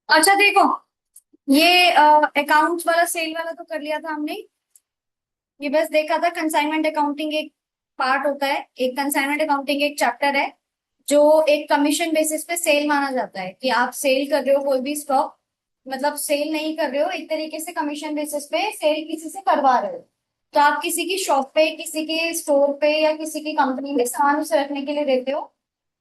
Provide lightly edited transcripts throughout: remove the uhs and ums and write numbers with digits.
अच्छा देखो, ये अकाउंट्स वाला सेल वाला तो कर लिया था हमने। ये बस देखा था कंसाइनमेंट अकाउंटिंग एक पार्ट होता है, एक कंसाइनमेंट अकाउंटिंग एक चैप्टर है जो एक कमीशन बेसिस पे सेल माना जाता है कि आप सेल कर रहे हो कोई भी स्टॉक, मतलब सेल नहीं कर रहे हो, एक तरीके से कमीशन बेसिस पे सेल किसी से करवा रहे हो। तो आप किसी की शॉप पे, किसी के स्टोर पे या किसी की कंपनी में सामान उसे रखने के लिए देते हो।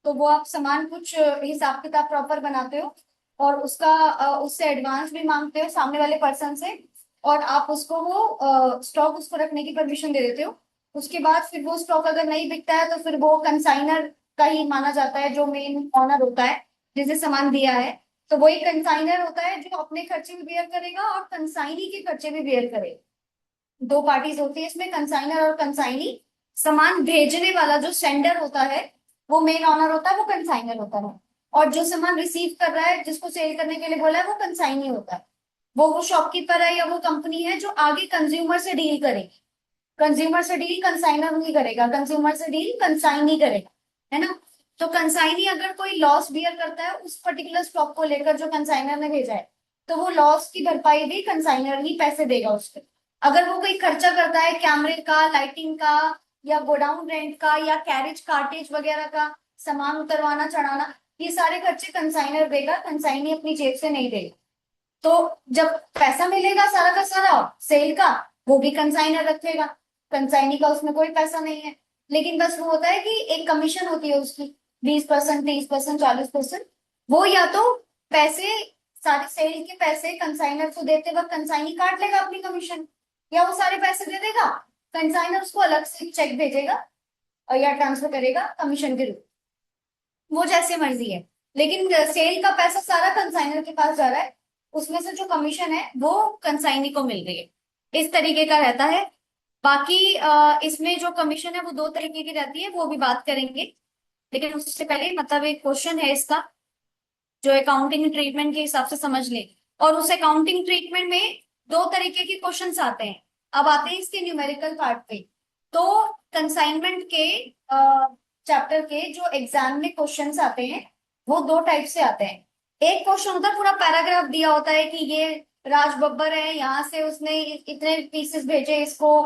तो वो आप सामान कुछ हिसाब किताब प्रॉपर बनाते हो और उसका उससे एडवांस भी मांगते हो सामने वाले पर्सन से, और आप उसको वो स्टॉक उसको रखने की परमिशन दे देते हो। उसके बाद फिर वो स्टॉक अगर नहीं बिकता है तो फिर वो कंसाइनर का ही माना जाता है, जो मेन ऑनर होता है जिसे सामान दिया है। तो वो एक कंसाइनर होता है जो अपने खर्चे भी बेयर करेगा और कंसाइनी के खर्चे भी बेयर करेगा। दो पार्टीज होती है इसमें, कंसाइनर और कंसाइनी। सामान भेजने वाला जो सेंडर होता है वो मेन ऑनर होता है, वो कंसाइनर होता है। और जो सामान रिसीव कर रहा है, जिसको सेल करने के लिए बोला है, वो कंसाइनी होता है। वो शॉपकीपर है या वो कंपनी है जो आगे कंज्यूमर से डील करेगी। कंज्यूमर से डील कंसाइनर नहीं करेगा, कंज्यूमर से डील कंसाइनी करेगा, है ना। तो कंसाइनी अगर कोई लॉस बियर करता है उस पर्टिकुलर स्टॉक को लेकर जो कंसाइनर ने भेजा है, तो वो लॉस की भरपाई भी कंसाइनर ही पैसे देगा उसके। अगर वो कोई खर्चा करता है कैमरे का, लाइटिंग का, या गोडाउन रेंट का, या कैरेज कार्टेज वगैरह का, सामान उतरवाना चढ़ाना, ये सारे खर्चे कंसाइनर देगा, कंसाइनी अपनी जेब से नहीं देगा। तो जब पैसा मिलेगा सारा का सारा सेल का, वो भी कंसाइनर रखेगा, कंसाइनी का उसमें कोई पैसा नहीं है। लेकिन बस वो होता है कि एक कमीशन होती है उसकी, 20%, 30%, 40%। वो या तो पैसे, सारे सेल के पैसे कंसाइनर को देते वक्त कंसाइनी काट लेगा अपनी कमीशन, या वो सारे पैसे दे देगा, कंसाइनर उसको अलग से चेक भेजेगा और या ट्रांसफर करेगा कमीशन के रूप, वो जैसे मर्जी है। लेकिन सेल का पैसा सारा कंसाइनर के पास जा रहा है, उसमें से जो कमीशन है वो कंसाइनी को मिल रही है, इस तरीके का रहता है। बाकी इसमें जो कमीशन है वो दो तरीके की रहती है, वो भी बात करेंगे। लेकिन उससे पहले मतलब एक क्वेश्चन है इसका, जो अकाउंटिंग ट्रीटमेंट के हिसाब से समझ ले। और उस अकाउंटिंग ट्रीटमेंट में दो तरीके के क्वेश्चंस आते हैं। अब आते हैं इसके न्यूमेरिकल पार्ट पे। तो कंसाइनमेंट के चैप्टर के जो एग्जाम में क्वेश्चंस आते हैं वो दो टाइप से आते हैं। एक क्वेश्चन होता है, पूरा पैराग्राफ दिया होता है कि ये राज बब्बर है, यहाँ से उसने इतने पीसेस भेजे इसको,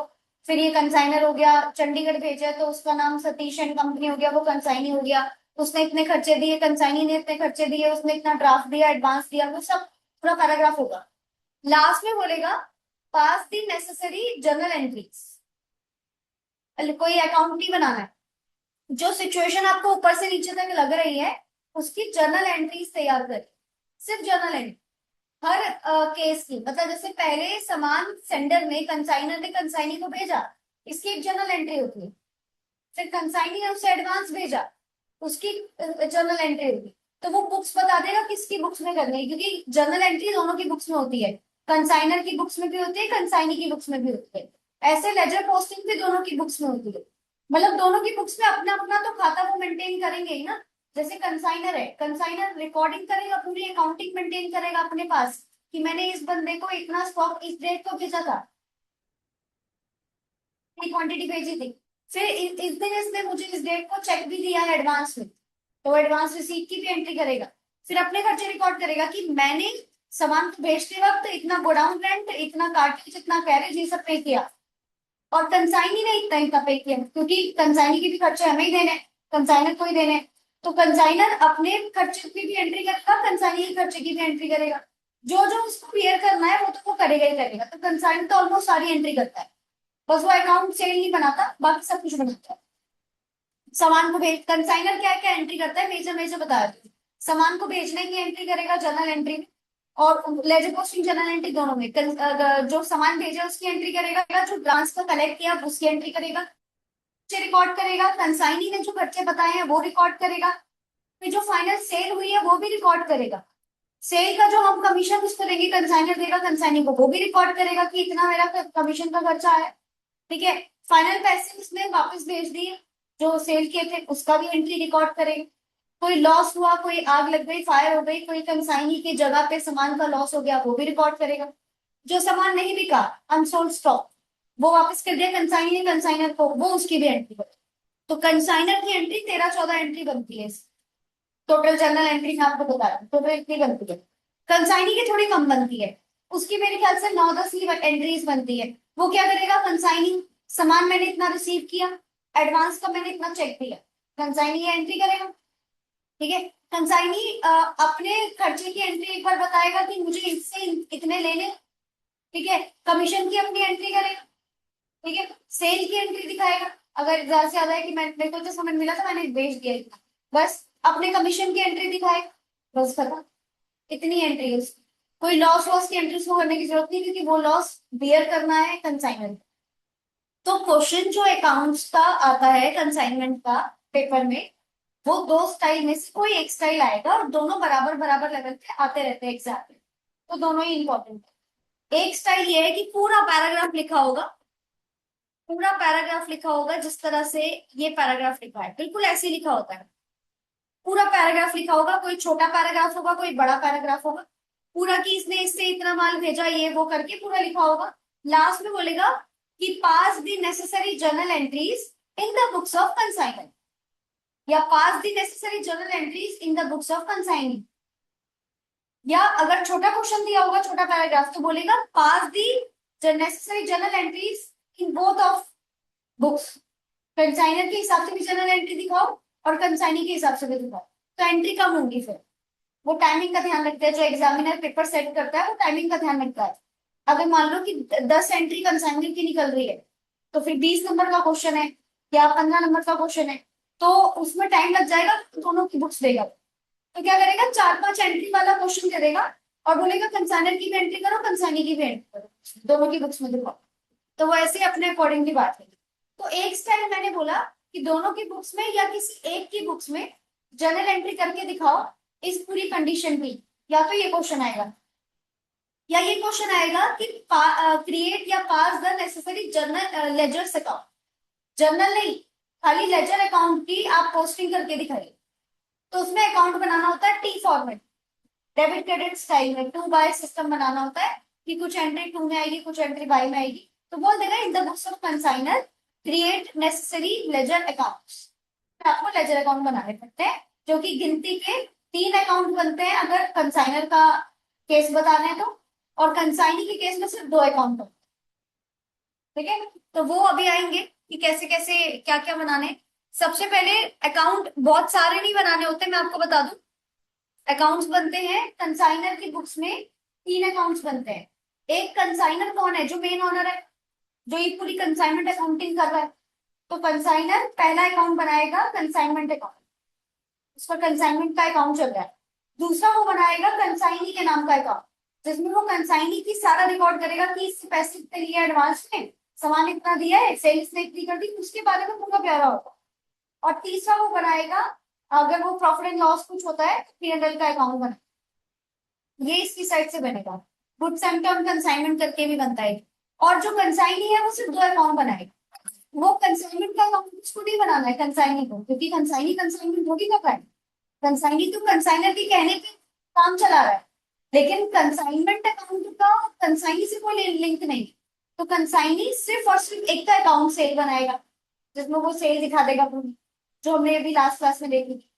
फिर ये कंसाइनर हो गया, चंडीगढ़ भेजा तो उसका नाम सतीश एंड कंपनी हो गया, वो कंसाइनी हो गया, उसने इतने खर्चे दिए, कंसाइनी ने इतने खर्चे दिए, उसने इतना ड्राफ्ट दिया, एडवांस दिया, वो सब पूरा पैराग्राफ होगा। लास्ट में बोलेगा pass the necessary journal entries. कोई अकाउंट नहीं बनाना है, जो सिचुएशन आपको ऊपर से नीचे तक लग रही है उसकी जर्नल एंट्रीज तैयार करें, सिर्फ जर्नल एंट्री हर केस की। मतलब जैसे पहले सामान सेंडर ने, कंसाइनर ने कंसाइनी को भेजा, इसकी एक जर्नल एंट्री होती है। फिर कंसाइनी ने उसे एडवांस भेजा, उसकी जर्नल एंट्री होगी। तो वो बुक्स बता देगा किसकी बुक्स में करनी है, क्योंकि जर्नल एंट्री दोनों की बुक्स में होती है, कंसाइनर की बुक्स में भी होती है, कंसाइनी की बुक्स में भी होती है। ऐसे लेजर पोस्टिंग भी दोनों की बुक्स में होती है। मतलब दोनों की बुक्स में अपना अपना तो खाता वो मेंटेन करेंगे ही ना। जैसे कंसाइनर है, कंसाइनर रिकॉर्डिंग करेगा, पूरी अकाउंटिंग मेंटेन करेगा अपने पास कि मैंने इस बंदे को इतना स्टॉक इस डेट को भेजा था, क्वांटिटी भेजी थी, फिर इस दिन इसने मुझे इस डेट को चेक भी दिया है एडवांस में, तो एडवांस रिसीट की भी एंट्री करेगा। फिर अपने खर्चे रिकॉर्ड करेगा कि मैंने सामान को भेजते वक्त इतना गोडाउन रेंट, इतना कार्टेज, इतना कैरेज, ये सब पे किया, और कंसाइनी ने इतना इतना पे किया, क्योंकि कंसाइनी के भी खर्चे हमें ही देने, कंसाइनर को ही देने। तो कंसाइनर अपने खर्चे की भी एंट्री करेगा, कंसाइनी के खर्चे की भी एंट्री करेगा। जो जो उसको क्लियर करना है वो तो वो करेगा ही करेगा। तो कंसाइनर तो ऑलमोस्ट सारी एंट्री करता है, बस वो अकाउंट सेल नहीं बनाता, बाकी सब कुछ बनाता है। सामान को भेज, कंसाइनर क्या क्या एंट्री करता है मेजर मेजर बता रही हूँ। सामान को भेजने की एंट्री करेगा जर्नल एंट्री में, और लेजर पोस्टिंग जर्नल एंट्री दोनों में। जो सामान भेजा उसकी एंट्री करेगा, जो ट्रांसफर कलेक्ट किया उसकी एंट्री करेगा, रिकॉर्ड करेगा, कंसाइनी ने जो खर्चे बताए हैं वो रिकॉर्ड करेगा, फिर जो फाइनल सेल हुई है वो भी रिकॉर्ड करेगा। सेल का जो हम कमीशन उसको देंगे, कंसाइनर देगा कंसाइनी को, वो भी रिकॉर्ड करेगा कि इतना मेरा कमीशन का खर्चा है। ठीक है, फाइनल पैसे उसने वापस भेज दिए जो सेल किए थे, उसका भी एंट्री रिकॉर्ड करेंगे। कोई लॉस हुआ, कोई आग लग गई, फायर हो गई, कोई कंसाइनी की जगह पे सामान का लॉस हो गया, वो भी रिकॉर्ड करेगा। जो सामान नहीं बिका, अनसोल्ड स्टॉक, वो वापस कर दिया कंसाइनी ने कंसाइनर को, वो उसकी भी एंट्री करेगा। तो कंसाइनर की एंट्री 13-14 एंट्री बनती है, टोटल जर्नल एंट्री मैं आपको बता रहा हूँ, टोटल इतनी बनती है। कंसाइनी की थोड़ी कम बनती है, उसकी मेरे ख्याल से 9-10 ही एंट्रीज बनती है। वो क्या करेगा, कंसाइनी सामान मैंने इतना रिसीव किया, एडवांस का मैंने इतना चेक दिया, कंसाइनी ये एंट्री करेगा। ठीक है, कंसाइनी अपने खर्चे की एंट्री एक बार बताएगा कि मुझे इससे इतने लेने। ठीक है, कमीशन की अपनी एंट्री करेगा। ठीक है, सेल की एंट्री दिखाएगा, अगर ज्यादा से ज्यादा है कि मैं, मेरे को जो सामान मिला था मैंने बेच दिया इतना, बस अपने कमीशन की एंट्री दिखाएगा, बस खत्म। इतनी एंट्री है उसकी। कोई लॉस वॉस की एंट्री उसको करने की जरूरत नहीं, क्योंकि वो लॉस बियर करना है कंसाइनमेंट। तो क्वेश्चन जो अकाउंट्स का आता है कंसाइनमेंट का पेपर में, वो दो स्टाइल में से कोई एक स्टाइल आएगा, और दोनों बराबर बराबर लेवल पे आते रहते हैं एग्जाम में, तो दोनों ही इंपॉर्टेंट है। एक स्टाइल ये है कि पूरा पैराग्राफ लिखा होगा, पूरा पैराग्राफ लिखा होगा जिस तरह से ये पैराग्राफ लिखा है, बिल्कुल ऐसे ही लिखा होता है। पूरा पैराग्राफ लिखा होगा, कोई छोटा पैराग्राफ होगा, कोई बड़ा पैराग्राफ होगा, पूरा कि इसने इससे इतना माल भेजा, ये वो करके पूरा लिखा होगा। लास्ट में बोलेगा कि pass the necessary journal entries in the books of consignment, या pass the necessary journal entries in the books of consigning. या अगर छोटा क्वेश्चन दिया होगा, छोटा पैराग्राफ, तो बोलेगा pass the necessary journal entries in both of books. Consignor के हिसाब से भी जर्नल एंट्री दिखाओ, और कंसाइनी के हिसाब से भी दिखाओ, तो एंट्री कम होगी फिर। वो टाइमिंग का ध्यान रखते हैं, जो एग्जामिनर पेपर सेट करता है वो टाइमिंग का ध्यान रखता है। अगर मान लो कि 10 एंट्री कंसाइनर की निकल रही है, तो फिर 20 नंबर का क्वेश्चन है या 15 नंबर का क्वेश्चन है, तो उसमें टाइम लग जाएगा, तो दोनों की बुक्स देगा। तो क्या करेगा, 4-5 एंट्री वाला क्वेश्चन दे देगा और बोलेगा कंसाइनर की भी एंट्री करो, कंसाइनी की भी एंट्री करो, दोनों की बुक्स में दिखाओ। तो वो ऐसे अपने अकॉर्डिंगली बात है। तो एक स्टाइल मैंने बोला कि दोनों की बुक्स में या किसी एक की बुक्स में जर्नल एंट्री करके दिखाओ इस पूरी कंडीशन पे। या तो ये क्वेश्चन आएगा, या ये क्वेश्चन आएगा कि क्रिएट या pass the necessary journal ledgers account. Journal नहीं, खाली लेजर अकाउंट की आप पोस्टिंग करके दिखाइए। तो उसमें अकाउंट बनाना होता है T format, debit credit style में 2 बाय सिस्टम बनाना होता है कि कुछ एंट्री 2 में आएगी, कुछ एंट्री बाय में आएगी। तो बोल देगा in the books of consignor create necessary ledger accounts. आपको लेजर अकाउंट बनाने पड़ते हैं, जो कि गिनती के 3 अकाउंट बनते हैं अगर कंसाइनर का केस बताना है तो, और कंसाइनी के केस में सिर्फ 2 अकाउंट होते हैं। ठीक है, तो वो अभी आएंगे कि कैसे कैसे क्या क्या बनाने हैं। सबसे पहले अकाउंट बहुत सारे नहीं बनाने होते, मैं आपको बता दूं। अकाउंट्स बनते हैं कंसाइनर की बुक्स में, 3 अकाउंट्स बनते हैं। एक कंसाइनर कौन है, जो मेन ओनर है, जो ये पूरी कंसाइनमेंट अकाउंटिंग कर रहा है। तो कंसाइनर पहला अकाउंट बनाएगा कंसाइनमेंट अकाउंट, उस पर कंसाइनमेंट का अकाउंट चल रहा है। दूसरा वो बनाएगा कंसाइनी के नाम का अकाउंट, जिसमें वो कंसाइनी की सारा रिकॉर्ड करेगा कि इससे पैसे कितने लिए एडवांस में, सामान इतना दिया है, सेल्स ने इतनी कर दी, उसके बारे में पूरा ब्यौरा होगा। और तीसरा वो बनाएगा, अगर वो प्रॉफिट एंड लॉस कुछ होता है तो P&L का अकाउंट बना, ये इसकी साइड से बनेगा। गुड्स एंड टर्म कंसाइनमेंट करके भी बनता है। और जो कंसाइनी है वो सिर्फ 2 अकाउंट बनाएगा। वो कंसाइनमेंट का अकाउंट उसको नहीं बनाना है कंसाइनी को, क्योंकि कंसाइनी कंसाइनमेंट थोड़ी कर रहा है। कंसाइनी तो कंसाइनर के कहने पे काम चला रहा है, लेकिन कंसाइनमेंट अकाउंट का कंसाइनी से कोई लिंक नहीं। तो कंसाइनी सिर्फ और सिर्फ एक का अकाउंट सेल बनाएगा, जिसमें वो सेल दिखा देगा पूरी, जो हमने अभी लास्ट क्लास में देखी थी।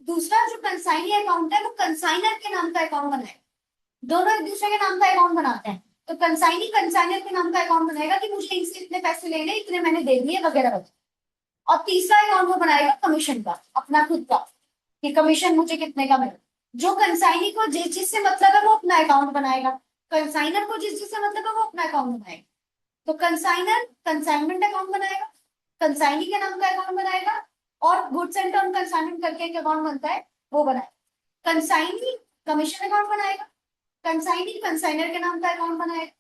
दूसरा जो कंसाइनी अकाउंट है वो कंसाइनर के नाम का अकाउंट बनाएगा। दोनों एक दूसरे के नाम का अकाउंट बनाते हैं, तो कंसाइनी कंसाइनर के नाम का अकाउंट बनाएगा कि मुझे इनसे इतने पैसे लेने, इतने मैंने दे दिए वगैरह वगैरह। और तीसरा अकाउंट वो बनाएगा कमीशन का, अपना खुद का, कि कमीशन मुझे कितने का मिला। जो कंसाइनी को जिस चीज से मतलब है वो अपना अकाउंट बनाएगा, कंसाइनर को जिस चीज से मतलब है वो अपना अकाउंट बनाएगा। तो कंसाइनर कंसाइनमेंट अकाउंट बनाएगा, कंसाइनी के नाम का अकाउंट बनाएगा, और गुड्स एंड टर्म कंसाइनमेंट करके एक अकाउंट बनता है वो बनाएगा। कंसाइनी कमीशन अकाउंट बनाएगा, कंसाइनी कंसाइनर के नाम का अकाउंट बनाएगा।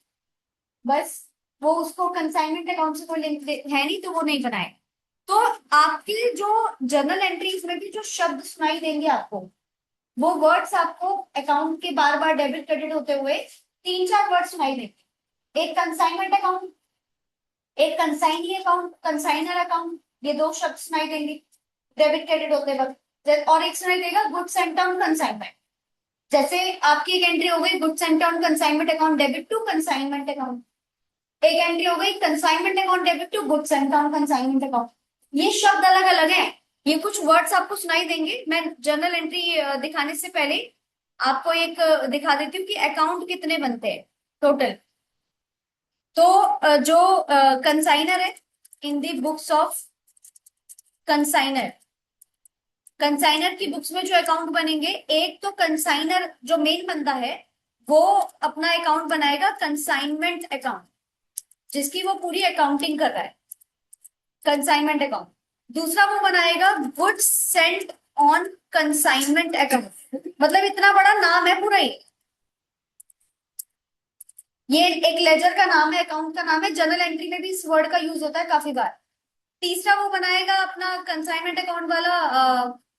बस, वो उसको कंसाइनमेंट अकाउंट से कोई लिंक है नहीं, तो वो नहीं बनाएगा। तो आपके जो जर्नल एंट्रीज में भी जो शब्द सुनाई देंगे आपको, वो वर्ड्स आपको अकाउंट के बार बार डेबिट क्रेडिट होते हुए 3-4 वर्ड सुनाई देंगे। एक कंसाइनमेंट अकाउंट, एक कंसाइनी अकाउंट, कंसाइनर अकाउंट, ये 2 शब्द सुनाई देंगे डेबिट क्रेडिट होते वक्त। और एक सुनाई देगा गुड्स एंड टर्म कंसाइनमेंट। जैसे आपकी एक एंट्री हो गई goods and term consignment account debit to consignment account, एक एंट्री हो गई consignment account debit to goods and term consignment account. ये शब्द अलग अलग है, ये कुछ वर्ड्स आपको सुनाई देंगे। मैं जर्नल एंट्री दिखाने से पहले आपको एक दिखा देती हूँ कि अकाउंट कितने बनते हैं टोटल। तो जो कंसाइनर है, इन दी बुक्स ऑफ कंसाइनर, कंसाइनर की बुक्स में जो अकाउंट बनेंगे, एक तो कंसाइनर जो मेन बंदा है वो अपना अकाउंट बनाएगा कंसाइनमेंट अकाउंट, जिसकी वो पूरी अकाउंटिंग कर रहा है, कंसाइनमेंट अकाउंट। दूसरा वो बनाएगा goods sent on consignment account, मतलब इतना बड़ा नाम है पूरा ये एक लेजर का नाम है, अकाउंट का नाम है। जर्नल एंट्री में भी इस वर्ड का यूज होता है काफी बार। तीसरा वो बनाएगा अपना कंसाइनमेंट अकाउंट वाला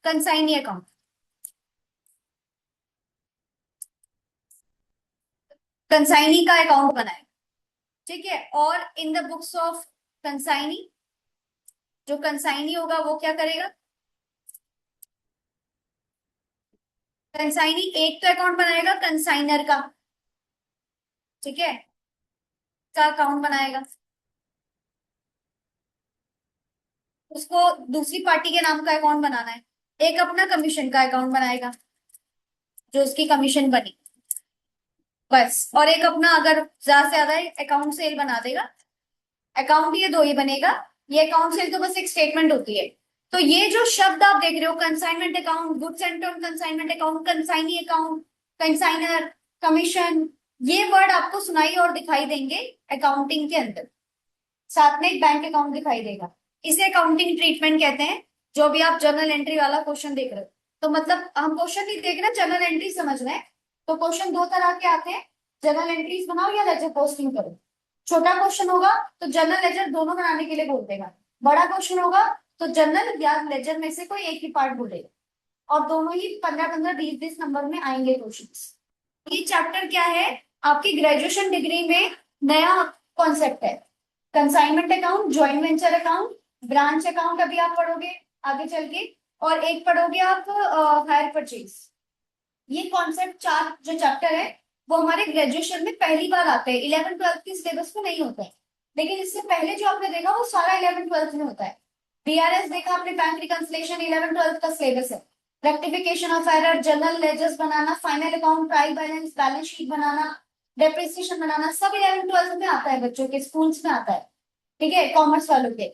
कंसाइनी अकाउंट, कंसाइनी का अकाउंट बनाएगा। ठीक है, और इन द बुक्स ऑफ कंसाइनी, जो कंसाइनी होगा वो क्या करेगा, कंसाइनी एक तो अकाउंट बनाएगा कंसाइनर का, ठीक है, का अकाउंट बनाएगा, उसको दूसरी पार्टी के नाम का अकाउंट बनाना है। एक अपना कमीशन का अकाउंट बनाएगा, जो उसकी कमीशन बनी, बस। और एक अपना अगर ज्यादा से ज्यादा अकाउंट सेल बना देगा। अकाउंट ये 2 ही बनेगा, ये अकाउंट सेल तो बस एक स्टेटमेंट होती है, तो ये जो शब्द आप देख रहे हो, consignment account, goods sent on consignment account, consignee account, consignor, commission, ये वर्ड आपको सुनाई और दिखाई देंगे अकाउंटिंग के अंदर। साथ में एक बैंक अकाउंट दिखाई देगा। इसे अकाउंटिंग ट्रीटमेंट कहते हैं। जो भी आप जर्नल एंट्री वाला क्वेश्चन देख रहे हो, तो मतलब हम क्वेश्चन नहीं देख रहे, जर्नल एंट्री समझ रहे हैं। तो क्वेश्चन दो तरह के आते हैं, जर्नल एंट्रीज बनाओ या लेजर पोस्टिंग करो। छोटा क्वेश्चन होगा तो जर्नल लेजर दोनों बनाने के लिए बोल देगा। बड़ा क्वेश्चन होगा तो जर्नल या लेजर में से कोई एक ही पार्ट बोलेगा। और दोनों ही 15-15, 20-20 नंबर में आएंगे क्वेश्चन। ये चैप्टर क्या है, आपकी ग्रेजुएशन डिग्री में नया कॉन्सेप्ट है। Consignment account, joint venture account, branch account अभी आप पढ़ोगे आगे चल के, और एक पढ़ोगे आप हायर परचेज। ये कॉन्सेप्ट चार जो चैप्टर है वो हमारे ग्रेजुएशन में पहली बार आते हैं। 11th-12th की सिलेबस में नहीं होता है, लेकिन इससे पहले जो आपने देखा वो सारा 11th-12th में होता है। बीआरएस देखा आपने, बैंक रिकंसिलिएशन 11th-12th का सिलेबस है। Rectification of error, journal ledgers बनाना, final account, trial balance, balance sheet बनाना, डेप्रिसिएशन बनाना, सब 11th-12th में आता है, बच्चों के स्कूल्स में आता है। ठीक है, कॉमर्स वालों के।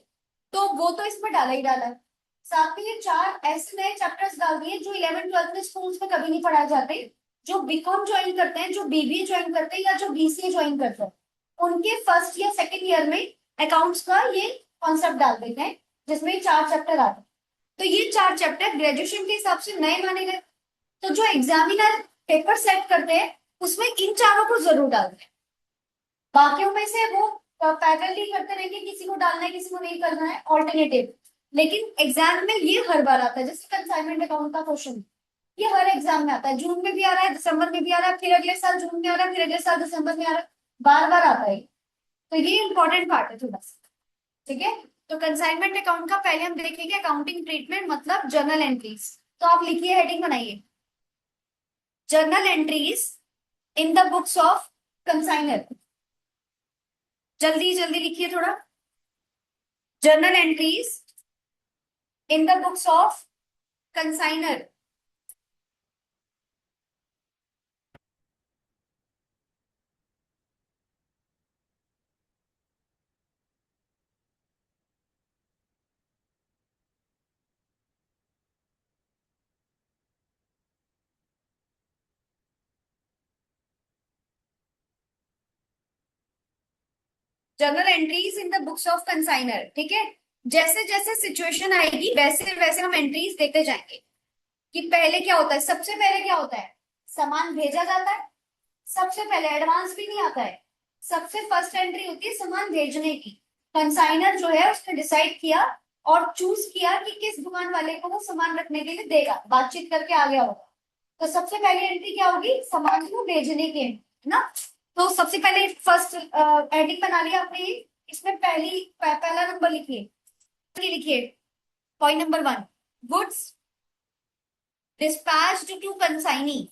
तो वो तो इसमें डाला ही डाला है। साथ में ये चार ऐसे नए चैप्टर्स डाल दिए जो 11th-12th में स्कूल्स में कभी नहीं पढ़ाए जाते। जो बीकॉम ज्वाइन करते हैं, जो बीबीए ज्वाइन करते हैं, या जो बीसीए ज्वाइन करते हैं, उनके फर्स्ट या सेकेंड ईयर में अकाउंट्स का ये कॉन्सेप्ट डाल देते हैं, जिसमें ये चार चैप्टर आते हैं। तो ये चार चैप्टर ग्रेजुएशन के हिसाब से नए माने गए। तो जो एग्जामिनर पेपर सेट करते हैं उसमें इन चारों को जरूर डालते हैं। बाकियों में से वो पैरेलली करते रहेंगे, किसी को डालना है किसी को नहीं करना है, ऑल्टरनेटिव। लेकिन एग्जाम में ये हर बार आता है, जैसे कंसाइनमेंट अकाउंट का क्वेश्चन, ये हर एग्जाम में आता है। जून में भी आ रहा है, दिसंबर में भी आ रहा है, फिर अगले साल जून में आ रहा है, फिर अगले साल दिसंबर में आ रहा है, बार बार आता है। तो ये इंपॉर्टेंट पार्ट है थोड़ा सा। ठीक है, तो कंसाइनमेंट अकाउंट का पहले हम देखेंगे अकाउंटिंग ट्रीटमेंट, मतलब जर्नल एंट्रीज। तो आप लिखिए, हेडिंग बनाइए, journal entries in the books of consignor. जल्दी जल्दी लिखिए थोड़ा, journal entries in the books of consignor. Journal entries in the books of consignor. ठीक है, जैसे जैसे सिचुएशन आएगी वैसे वैसे हम एंट्रीज देखते जाएंगे कि पहले क्या होता है। सबसे पहले क्या होता है, सामान भेजा जाता है। सबसे पहले एडवांस भी नहीं आता है, सबसे फर्स्ट एंट्री होती है सामान भेजने की। कंसाइनर जो है उसने डिसाइड किया और चूज किया कि किस दुकान वाले को वो सामान रखने के लिए देगा, बातचीत करके आ गया होगा। तो सबसे पहली एंट्री क्या होगी, सामान को भेजने की, है ना। तो सबसे पहले फर्स्ट एंट्री बना लिया आपने। इसमें पहला नंबर लिखिए, लिखिए point number 1, goods dispatched to consignee,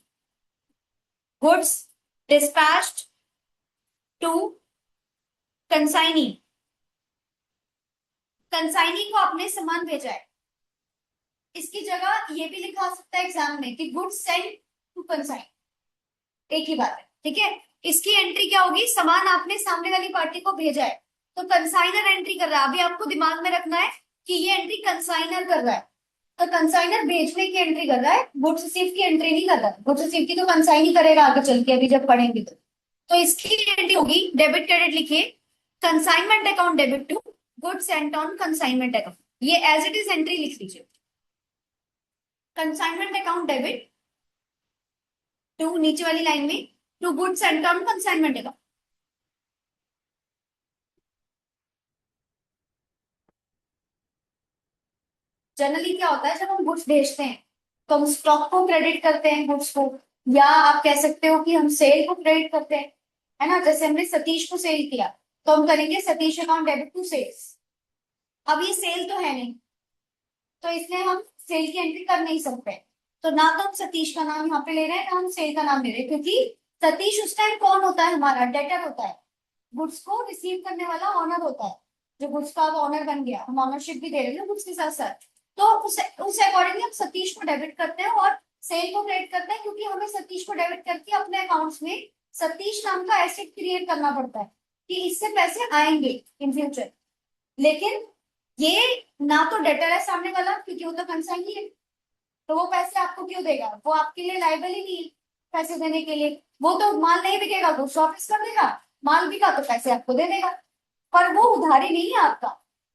goods dispatched to consignee। Consignee को आपने सामान भेजा है, इसकी जगह ये भी लिखा हो सकता है एग्जाम में कि गुड्स सेंट टू कंसाइन, एक ही बात है। ठीक है, इसकी एंट्री क्या होगी, सामान आपने सामने वाली पार्टी को भेजा है, तो कंसाइनर एंट्री कर रहा है। अभी आपको दिमाग में रखना है कि ये एंट्री कंसाइनर कर रहा है, तो कंसाइनर भेजने की एंट्री कर रहा है, गुड्स रिसीव की एंट्री नहीं कर रहा है। गुड्स रिसीव की तो कंसाइन ही करेगा आगे चल के, अभी जब पढ़ेंगे तो इसकी एंट्री होगी, डेबिट क्रेडिट लिखिए, consignment account debit to goods sent on consignment account. ये एज इट इज एंट्री लिख लीजिए, कंसाइनमेंट अकाउंट डेबिट टू, नीचे वाली लाइन में, to goods sent on consignment account. Generally क्या होता है, जब हम गुड्स भेजते हैं तो हम स्टॉक को क्रेडिट करते हैं, गुड्स को, या आप कह सकते हो कि हम सेल को क्रेडिट करते हैं, है ना। जैसे हमने सतीश को सेल किया तो हम करेंगे Satish account debit to sales. अब ये सेल तो है नहीं, तो इसलिए हम सेल की एंट्री कर नहीं सकते। तो ना तो हम सतीश का नाम यहाँ पे ले रहे हैं, ना हम सेल का नाम ले रहे हैं, क्योंकि सतीश उस टाइम कौन होता है, हमारा डेटर होता है। गुड्स को रिसीव करने वाला ऑनर होता है, जो गुड्स का अब ऑनर बन गया, हम ऑनरशिप भी दे रहे हैं गुड्स के साथ साथ। तो उस अकॉर्डिंगली हम सतीश को डेबिट करते हैं और सेल को क्रेडिट करते हैं, क्योंकि हमें सतीश को डेबिट करके अपने अकाउंट्स में सतीश नाम का एसेट क्रिएट करना पड़ता है कि इससे पैसे आएंगे इन फ्यूचर। लेकिन ये ना तो डेटर है सामने वाला, क्योंकि वो तो कंसाइनी है, तो वो पैसे आपको क्यों देगा? वो आपके लिए लायबल ही नहीं है पैसे देने के लिए। वो तो माल नहीं बिकेगा तो वापस कर देगा, माल बिका तो पैसे आपको दे देगा। पर वो उधारी नहीं है आपका,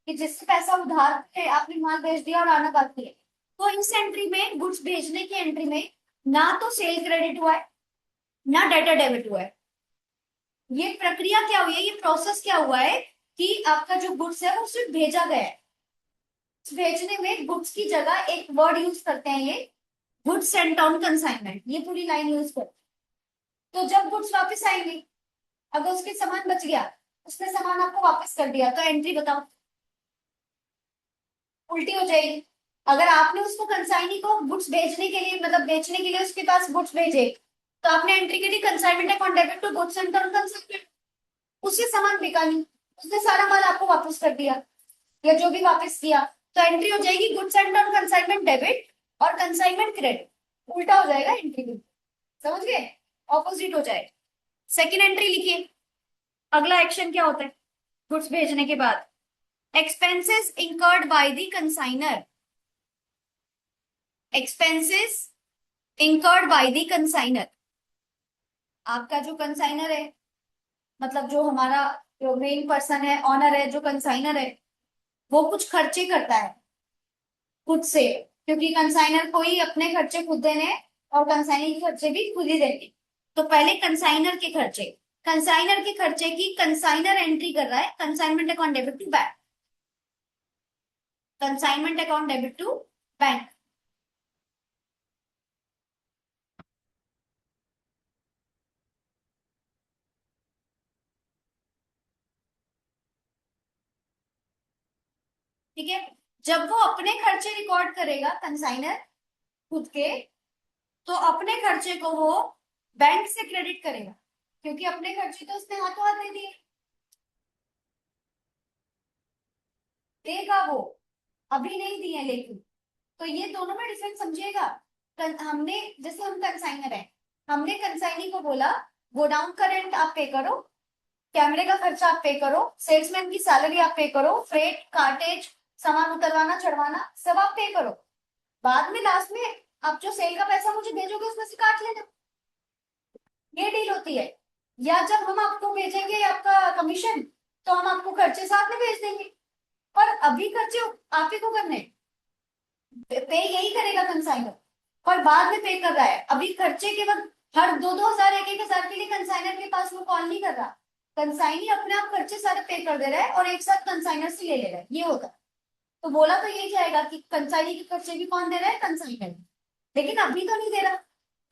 कि जिससे पैसा उधार पे आपने माल बेच दिया और आना बाकी है। तो इस एंट्री में, गुड्स भेजने की एंट्री में, ना तो सेल क्रेडिट हुआ है, ना डेटा डेबिट हुआ है। ये प्रक्रिया क्या हुई है, ये प्रोसेस क्या हुआ है कि आपका जो गुड्स है वो सिर्फ भेजा गया है। भेजने में गुड्स की जगह एक वर्ड यूज करते हैं, ये गुड्स सेंट ऑन कंसाइनमेंट, ये पूरी लाइन यूज करते हैं। तो जब गुड्स वापस आएंगे, अगर उसके सामान बच गया, उसने सामान आपको वापस कर दिया, तो एंट्री बताओ, उल्टी हो जाएगी। अगर आपने उसको कंसाइनी को गुड्स भेजने के लिए, मतलब बेचने के लिए उसके पास गुड्स भेजे, तो आपने एंट्री के लिए consignment account debit to goods and on consignment. उससे सामान बिका नहीं, उसने सारा माल आपको वापस कर दिया, या जो भी वापस किया, तो एंट्री हो जाएगी goods and on consignment debit और कंसाइनमेंट क्रेडिट। उल्टा हो जाएगा एंट्री भी, समझ गए? ऑपोजिट हो जाएगा। सेकेंड एंट्री लिखिए। अगला एक्शन क्या होता है गुड्स भेजने के बाद? Expenses incurred by the consignor. Expenses incurred by the consignor. आपका जो कंसाइनर है, मतलब जो हमारा जो मेन पर्सन है, ऑनर है, जो कंसाइनर है, वो कुछ खर्चे करता है खुद से, क्योंकि कंसाइनर को ही अपने खर्चे खुद देने हैं और कंसाइनर के खर्चे भी खुद ही देने। तो पहले कंसाइनर के खर्चे, कंसाइनर के खर्चे की कंसाइनर एंट्री कर रहा है consignment account debit to bank. Consignment account debit to bank. ठीक है। जब वो अपने खर्चे रिकॉर्ड करेगा कंसाइनर खुद के, तो अपने खर्चे को वो बैंक से क्रेडिट करेगा, क्योंकि अपने खर्चे तो उसने हाथों हाथ दे दिए, देगा वो, अभी नहीं दिए लेकिन। तो ये दोनों में डिफरेंस समझिएगा। हमने, जैसे हम कंसाइनर है, हमने कंसाइनी को बोला गोडाउन का रेंट आप पे करो, कैमरे का खर्चा आप पे करो, सेल्समैन की सैलरी आप पे करो, फ्रेट कार्टेज, सामान उतरवाना चढ़वाना सब आप पे करो। बाद में लास्ट में आप जो सेल का पैसा मुझे भेजोगे उसमें से काट लेना। ये डील होती है। या जब हम आपको भेजेंगे आपका कमीशन, तो हम आपको खर्चे साथ में भेज देंगे। पर अभी खर्चे आप ही को करने हैं। पे यही करेगा कंसाइनर, पर बाद में पे कर रहा है। अभी खर्चे के वक्त हर 2-2 हजार, 1-1 हजार के लिए कंसाइनर के पास वो कॉल नहीं कर रहा। कंसाइनी अपने आप खर्चे सारे पे कर दे रहा है और एक साथ कंसाइनर से ले ले रहा है, ये होता है। तो बोला तो यही जाएगा कि कंसाइनी के खर्चे भी कौन दे रहा है? कंसाइनर। लेकिन अभी तो नहीं दे रहा,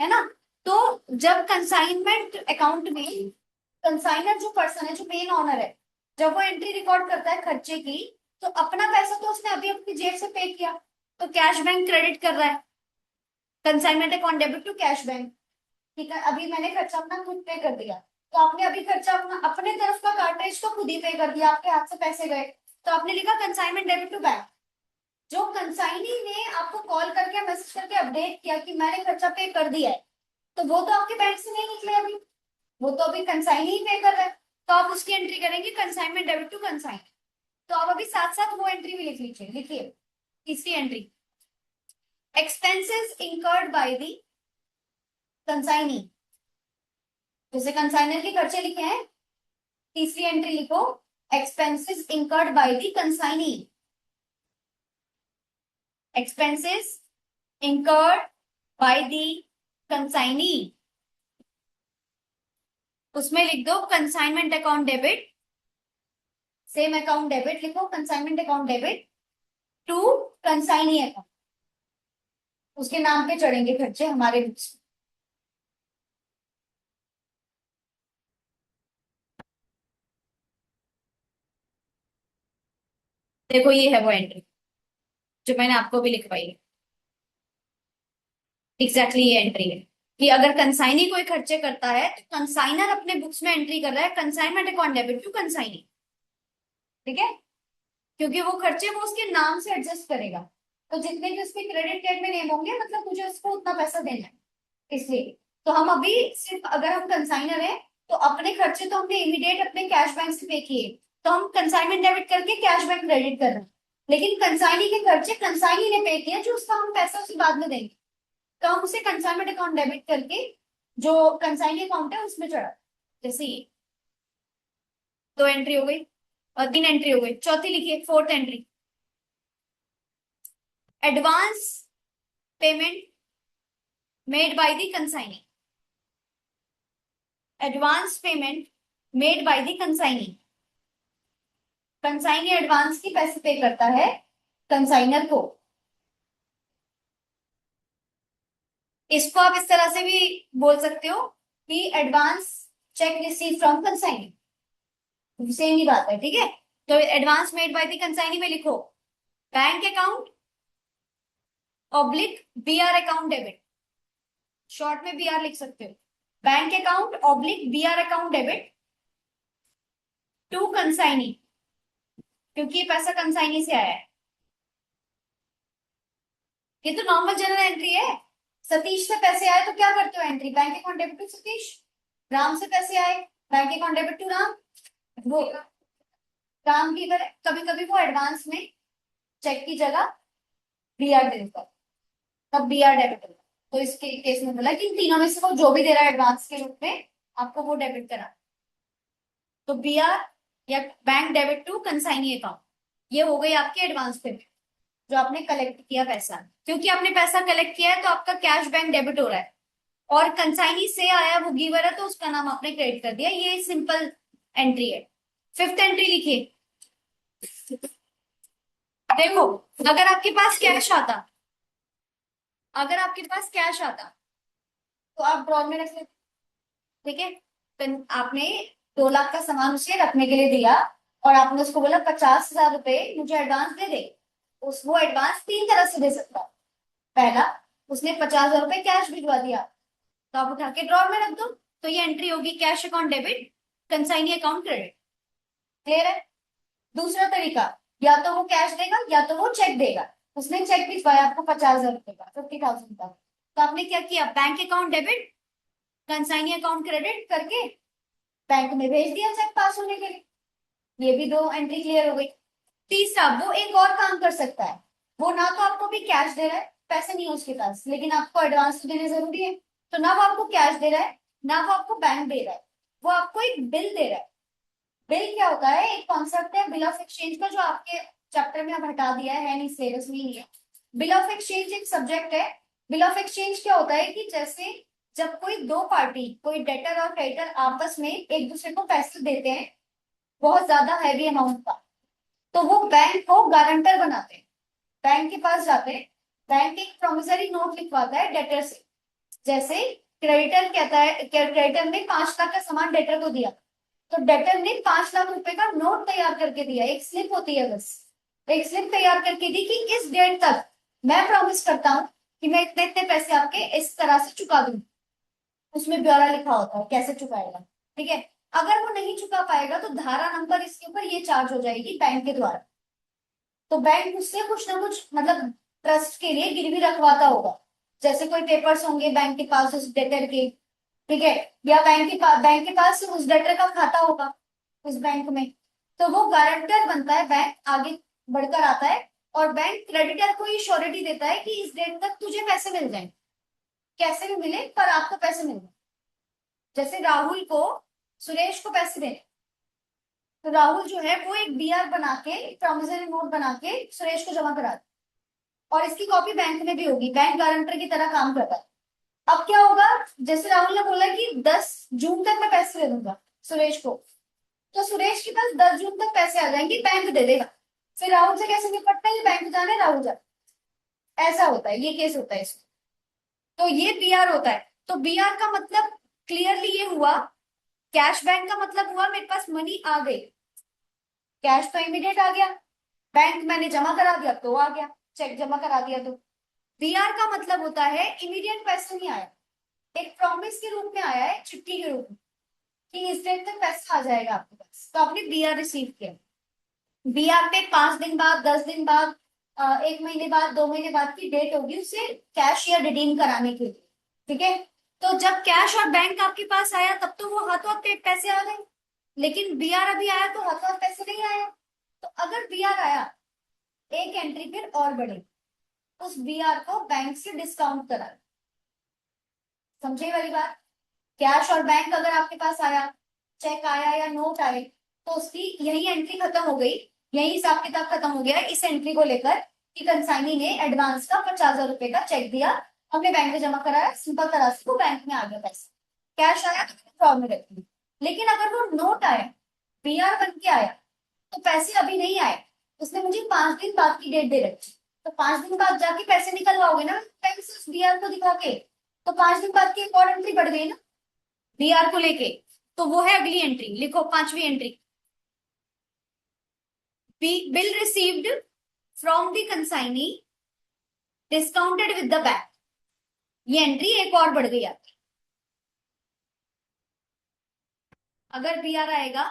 है ना? तो जब कंसाइनमेंट अकाउंट में कंसाइनर जो पर्सन है, जो मेन ऑनर है, जब वो एंट्री रिकॉर्ड करता है खर्चे की, तो अपना पैसा तो उसने अभी अपनी जेब से पे किया, तो कैश बैंक क्रेडिट कर रहा है। Consignment account debit to cash bank. ठीक है, अभी मैंने खर्चा अपना खुद पे कर दिया, तो आपने अभी खर्चा अपना अपने तरफ का कार्टेज तो खुद ही पे कर दिया, आपके हाथ से पैसे गए, तो आपने लिखा कंसाइनमेंट डेबिट टू बैंक। जो कंसाइनी ने आपको कॉल करके मैसेज करके अपडेट किया कि मैंने खर्चा पे कर दिया है, तो वो तो आपके बैंक से नहीं निकले अभी, वो तो अभी कंसाइनी ही पे कर रहा है। तो आप उसकी एंट्री करेंगे कंसाइनमेंट डेबिट टू कंसाइन। तो आप अभी साथ साथ वो एंट्री भी लिख लीजिए। लिखिए तीसरी entry, expenses incurred by the consignee. जैसे कंसाइनर के खर्चे लिखे हैं, तीसरी एंट्री लिखो expenses incurred by the consignee. Expenses incurred by the consignee. उसमें लिख दो consignment account debit, same account debit लिखो, consignment account debit to consignee account. उसके नाम पे चढ़ेंगे खर्चे हमारे बुक्स में। देखो ये है वो एंट्री जो मैंने आपको भी लिखवाई है। एग्जैक्टली ये एंट्री है कि अगर कंसाइनी कोई खर्चे करता है, तो कंसाइनर अपने बुक्स में एंट्री कर रहा है consignment account debit to consignee. ठीक है, क्योंकि वो खर्चे वो उसके नाम से एडजस्ट करेगा, तो जितने भी उसके क्रेडिट कार्ड में नेम होंगे, मतलब मुझे उसको उतना पैसा देना है, इसलिए। तो हम अभी सिर्फ, अगर हम कंसाइनर है, तो अपने खर्चे तो हमने इमीडिएट अपने कैश बैंक से पे किए, तो हम कंसाइनमेंट डेबिट करके कैश बैंक क्रेडिट कर रहे हैं। लेकिन कंसाइनी के खर्चे कंसाइनी ने पे किया, जो उसका हम पैसा उसे बाद में देंगे, तो हम उसे कंसाइनमेंट अकाउंट डेबिट करके जो कंसाइनी अकाउंट है उसमें चढ़ा। जैसे ये 2 एंट्री हो गई और 3 एंट्री हो गई, चौथी लिखिए, fourth entry, advance payment made by the consignee. Advance payment made by the consignee. Consignee advance की पैसे पे करता है कंसाइनर को। इसको आप इस तरह से भी बोल सकते हो कि advance cheque receive from consignee, सेम ही बात है, ठीक है। तो advance made by the consignee में लिखो bank account oblique BR account debit, short में बीआर लिख सकते हो, bank account oblique BR account debit to consignee, क्योंकि ये पैसा कंसाइनी से आया है। ये तो नॉर्मल जनरल एंट्री है। सतीश से पैसे आए तो क्या करते हो entry, bank account debit to Satish. Ram से पैसे आए, bank account debit to Ram. वो राम की अगर कभी कभी वो एडवांस में चेक की जगह बीआर दे देता है, तब बीआर डेबिट होगा। तो इसके केस में बोला कि इन तीनों में से वो जो भी दे रहा है एडवांस के रूप में, आपको वो डेबिट करा। तो बीआर या bank debit to consignee account, ये हो गई आपकी एडवांस पेमेंट, जो आपने कलेक्ट किया पैसा। क्योंकि आपने पैसा कलेक्ट किया है तो आपका कैश बैंक डेबिट हो रहा है, और कंसाइनी से आया, वो गिवर है तो उसका नाम आपने क्रेडिट कर दिया। ये सिंपल एंट्री है। फिफ्थ एंट्री लिखिए। देखो, अगर आपके पास कैश आता, अगर आपके पास कैश आता तो आप ड्रॉर में रख लेते, ठीक है। आपने 2 लाख का सामान उसे रखने के लिए दिया, और आपने उसको बोला 50,000 रुपए मुझे एडवांस दे दे। उस वो एडवांस 3 तरह से दे सकता है। पहला, उसने 50,000 रुपए कैश भिजवा दिया, तो आप उठा के ड्रॉर में रख दो, तो ये एंट्री होगी cash account debit consignee account credit. Clear है। दूसरा तरीका, या तो वो कैश देगा या तो वो चेक देगा। उसने चेक भिजवाया आपको 50,000 रुपए का, 50,000 का, तो आपने क्या किया, bank account debit consignee account credit करके बैंक में भेज दिया चेक पास होने के लिए। ये भी 2 एंट्री क्लियर हो गई। तीसरा, वो एक और काम कर सकता है। वो ना तो आपको भी कैश दे रहा है, पैसे नहीं है उसके पास, लेकिन आपको एडवांस तो देने जरूरी है। तो ना वो आपको कैश दे रहा है, ना वो आपको बैंक दे रहा है, वो आपको एक बिल दे रहा है। बिल क्या होता है, एक कॉन्सेप्ट है बिल ऑफ एक्सचेंज का, जो आपके चैप्टर में अब हटा दिया है नहीं, सिलेबस में ही नहीं है। बिल ऑफ एक्सचेंज एक सब्जेक्ट है। बिल ऑफ एक्सचेंज क्या होता है कि जैसे जब कोई दो पार्टी, कोई डेटर और क्रेडिटर आपस में एक दूसरे को पैसे देते हैं बहुत ज्यादा हैवी अमाउंट का, तो वो बैंक को गारंटर बनाते हैं, बैंक के पास जाते हैं। बैंक एक प्रोमिसरी नोट लिखवाता है डेटर से। जैसे क्रेडिटर कहता है, क्रेडिटर ने 5 लाख का सामान डेटर को दिया, तो डेटर ने 5 लाख रुपए का नोट तैयार करके दिया, एक स्लिप होती है बस, एक स्लिप तैयार करके दी कि इस डेट तक मैं प्रॉमिस करता हूँ कि मैं इतने इतने पैसे आपके इस तरह से चुका दूंगी। उसमें ब्यौरा लिखा होता है कैसे चुकाएगा, ठीक है। अगर वो नहीं चुका पाएगा तो धारा नंबर इसके ऊपर ये चार्ज हो जाएगी बैंक के द्वारा। तो बैंक उससे कुछ ना कुछ मतलब ट्रस्ट के लिए गिरवी रखवाता होगा। जैसे कोई पेपर्स होंगे बैंक के पास उस डेटर के, ठीक है, या बैंक के पास उस डेटर का खाता होगा उस बैंक में, तो वो गारंटर बनता है, बैंक आगे बढ़कर आता है, और बैंक क्रेडिटर को ये श्योरिटी देता है कि इस डेट तक तुझे पैसे मिल जाएंगे, कैसे भी मिले पर आपको पैसे मिल जाए। जैसे राहुल को सुरेश को पैसे देने, तो राहुल जो है वो एक बीआर बना के, प्रॉमिसरी नोट बना के सुरेश को जमा करा दे, और इसकी कॉपी बैंक में भी होगी, बैंक गारंटर की तरह काम करता है। अब क्या होगा, जैसे राहुल ने बोला कि 10 जून तक मैं पैसे दे दूंगा सुरेश को, तो सुरेश के पास 10 जून तक पैसे आ जाएंगे, बैंक दे देगा। फिर राहुल से कैसे निपटना है, बैंक जाने राहुल जाए, ऐसा होता है, ये केस होता है इसमें। तो ये बीआर होता है। तो बीआर का मतलब क्लियरली ये हुआ, कैश बैंक का मतलब हुआ मेरे पास मनी आ गई, कैश तो इमीडिएट आ गया, बैंक मैंने जमा करा दिया तो आ गया, चेक जमा करा दिया तो। बीआर का मतलब होता है इमीडिएट पैसे नहीं आया, एक प्रॉमिस के रूप में आया है, चिट्ठी के रूप में, कि इस डेट तक पैसा आ जाएगा आपके पास, तो आपने बीआर रिसीव किया। बीआर पे 5 दिन बाद, 10 दिन बाद, 1 महीने बाद, 2 महीने बाद की डेट होगी उसे कैश या रिडीम कराने के लिए, ठीक है। तो जब कैश और बैंक आपके पास आया तब तो वो हाथों हाथ पैसे आ गए, लेकिन बीआर अभी आया तो हाथों हाथ पैसे नहीं आया। तो अगर बीआर आया एक एंट्री फिर और बढ़ेगी, उस बीआर को बैंक से डिस्काउंट करा। समझे वाली बात? कैश और बैंक अगर आपके पास आया, चेक आया या नोट आए, तो उसकी यही एंट्री खत्म हो गई, यही हिसाब किताब खत्म हो गया इस एंट्री को लेकर कि कंसाइनी ने एडवांस का 50,000 रुपए का चेक दिया, हमने बैंक में जमा कराया, सिंपल तरह से वो बैंक में आ गया पैसा। कैश आया तो ड्रॉ में रख ली। लेकिन अगर वो नोट आया, बीआर बन के आया, तो पैसे अभी नहीं आए, उसने मुझे 5 दिन बाद की डेट दे रखी, तो 5 दिन बाद जाके पैसे निकलवाओगे ना बैंक से उस बीआर को दिखा के, तो 5 दिन बाद की एक और एंट्री बढ़ गई ना बीआर को लेके। तो वो है अगली एंट्री, लिखो पांचवी entry, bill received from the consignee discounted with the bank. ये एंट्री एक और बढ़ गई आपकी। अगर बीआर आएगा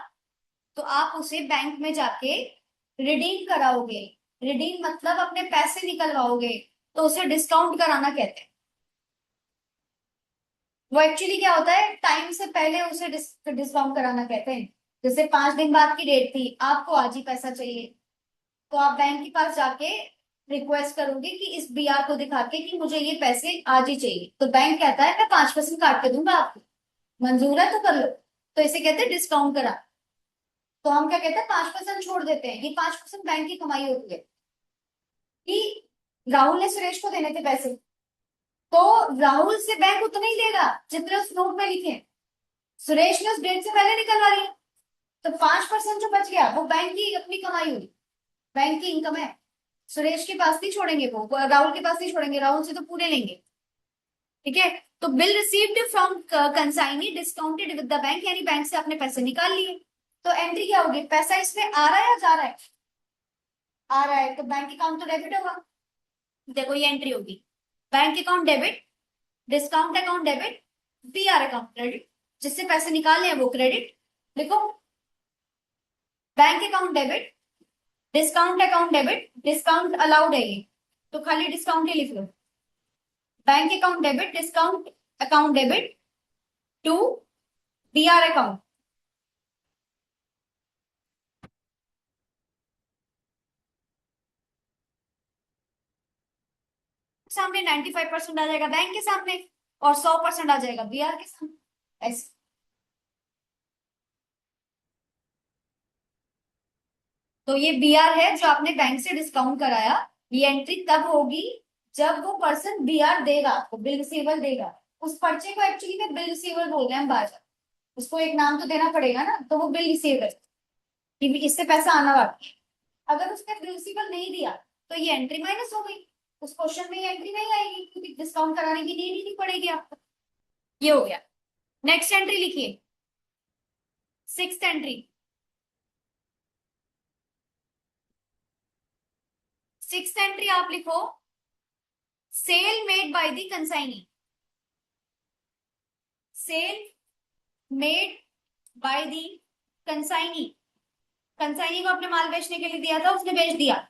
तो आप उसे बैंक में जाके रिडीम कराओगे, रिडीम मतलब अपने पैसे निकलवाओगे, तो उसे डिस्काउंट कराना कहते हैं। वो एक्चुअली क्या होता है, टाइम से पहले उसे डिस्काउंट कराना कहते हैं। जैसे 5 दिन बाद की डेट थी, आपको आज ही पैसा चाहिए, तो आप बैंक के पास जाके रिक्वेस्ट करोगे कि इस बीआर को दिखा के कि मुझे ये पैसे आज ही चाहिए, तो बैंक कहता है मैं 5% काट के दूंगा आपको, मंजूर है तो कर लो। तो इसे कहते हैं डिस्काउंट करा। तो हम क्या कहते हैं, 5% छोड़ देते हैं, ये 5% बैंक की कमाई होती है कि राहुल ने सुरेश को देने थे पैसे, तो राहुल से बैंक उतना ही लेगा जितने उस नोट में लिखे हैं। सुरेश ने उस डेट से पहले निकलवा लिया, तो 5% जो बच गया वो बैंक की अपनी कमाई हुई, बैंक की इनकम है। सुरेश के पास नहीं छोड़ेंगे, वो राहुल के पास नहीं छोड़ेंगे, राहुल से तो पूरे लेंगे। ठीक है, तो bill received from consignee discounted with the bank, यानी बैंक से आपने पैसे निकाल लिए। तो एंट्री क्या होगी, पैसा इसमें आ रहा है या जा रहा है? आ रहा है, तो बैंक अकाउंट तो डेबिट होगा। देखो ये एंट्री होगी, bank account debit, discount account debit, BR account credit, जिससे पैसे निकाले हैं वो क्रेडिट। लिखो, bank account debit, discount account debit, discount allowed है ये, तो खाली डिस्काउंट ही लिख लो। Bank account debit, discount account debit to BR account. सामने 95% आ जाएगा बैंक के सामने, और 100% आ जाएगा बीआर के सामने, ऐसे। तो ये बीआर है जो आपने बैंक से डिस्काउंट कराया, ये एंट्री तब होगी जब वो पर्सन बीआर देगा आपको, बिल रिसीवर देगा। उस पर्चे को एक्चुअली में बिल रिसीवर बोल रहे हैं हम बाहर, उसको एक नाम तो देना पड़ेगा ना, तो वो बिल रिसीवर कि भी इससे पैसा आना बाकी है। अगर उसने बिल रिसीवर नहीं दिया तो ये एंट्री माइनस हो गई, उस क्वेश्चन में ये एंट्री नहीं आएगी क्योंकि डिस्काउंट कराने की नीड ही नहीं पड़ेगी आपको। ये हो गया। नेक्स्ट एंट्री लिखिए, सिक्स्थ एंट्री। सिक्स्थ एंट्री आप लिखो, sale made by the consignee. Sale made by the consignee, consignee को अपने माल बेचने के लिए दिया था, उसने बेच दिया।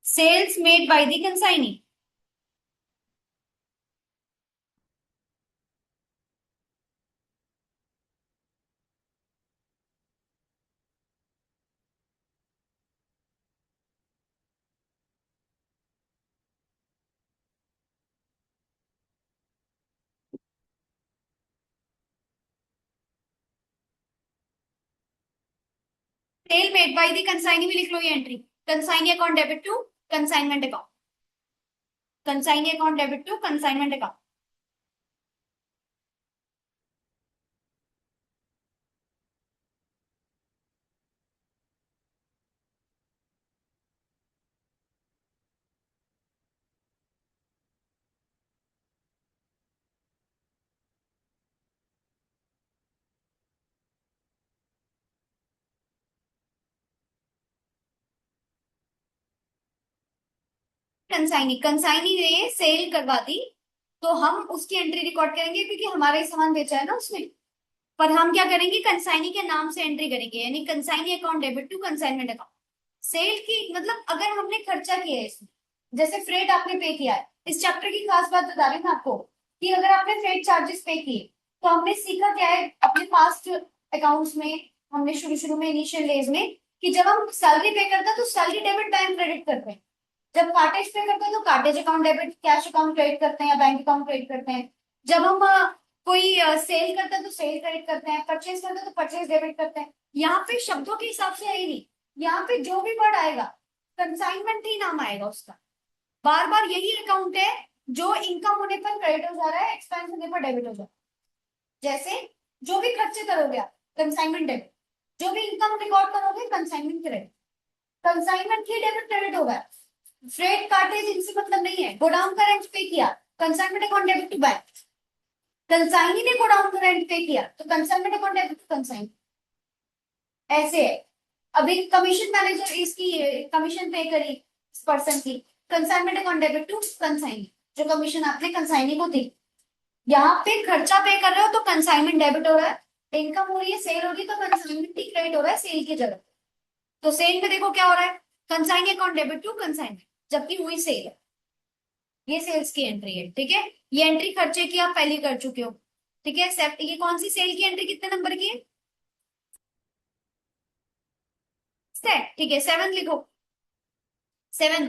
Sales made by the consignee. Sale made by the consignee में लिख लो ये entry, consignee account debit to consignment account, consignee account debit to consignment account. Consignee, consignee ने सेल करवा दी, तो हम उसकी एंट्री रिकॉर्ड करेंगे क्योंकि हमारा ही सामान बेचा है ना उसने। पर हम क्या करेंगे, कंसाइनी के नाम से एंट्री करेंगे, यानी consignee account debit to consignment account. Sale की मतलब अगर हमने खर्चा किया है इसमें, जैसे फ्रेट आपने पे किया है, इस चैप्टर की खास बात बता रही हूँ मैं आपको कि अगर आपने फ्रेट चार्जेस पे किए, तो हमने सीखा क्या है अपने पास्ट अकाउंट्स में, हमने शुरू शुरू में इनिशियल डेज में कि जब हम सैलरी पे करते हैं तो सैलरी डेबिट बैंक क्रेडिट करते हैं, जब कार्टेज पे करते हैं तो cartage account debit cash account credit करते हैं या बैंक अकाउंट क्रेडिट करते हैं। जब हम कोई सेल करते हैं तो सेल क्रेडिट करते हैं, परचेज करते हैं तो परचेज डेबिट करते हैं। यहाँ पे शब्दों के हिसाब से है ही नहीं, यहाँ पे जो भी वर्ड आएगा कंसाइनमेंट ही नाम आएगा उसका। बार बार यही अकाउंट है जो इनकम होने पर क्रेडिट हो जा रहा है, एक्सपेंस होने पर डेबिट हो जा रहा है। जैसे जो भी खर्चे करोगे आप कंसाइनमेंट डेबिट, जो भी इनकम रिकॉर्ड करोगे कंसाइनमेंट क्रेडिट। कंसाइनमेंट की डेबिट क्रेडिट होगा। फ्रेट कार्टेज इनसे मतलब नहीं है, गोडाउन का रेंट पे किया consignment account debit to bank. Consignee ने गोडाउन का रेंट पे किया तो consignment account debit to consign. ऐसे है। अभी कमीशन मैनेजर इसकी कमीशन पे करी इस पर्सन की, consignment account debit to consignee, जो कमीशन आपने कंसाइनी को दी। यहाँ पे खर्चा पे कर रहे हो तो कंसाइनमेंट डेबिट हो रहा है, इनकम हो रही है सेल होगी तो कंसाइनमेंट क्रेडिट हो रहा है सेल की जगह। तो सेल में देखो क्या हो रहा है, consignee account debit to consignment, जबकि हुई सेल है। ये सेल्स की एंट्री है, ठीक है। ये एंट्री खर्चे की आप पहले कर चुके हो, ठीक है। ये कौन सी सेल की एंट्री कितने नंबर की है, ठीक है 7 लिखो। 7,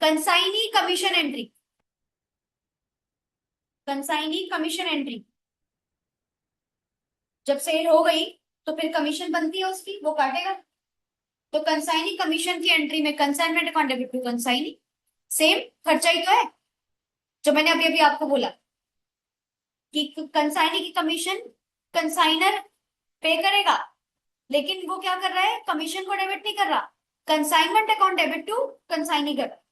consignee commission entry. Consignee commission entry, जब सेल हो गई तो फिर कमीशन बनती है उसकी, वो काटेगा। तो कंसाइनी कमीशन की एंट्री में consignment account debit to consignee, same खर्चा ही तो है जो मैंने अभी अभी आपको बोला कि कंसाइनी की कमीशन कंसाइनर पे करेगा, लेकिन वो क्या कर रहा है, कमीशन को डेबिट नहीं कर रहा, consignment account debit to consignee कर रहा है।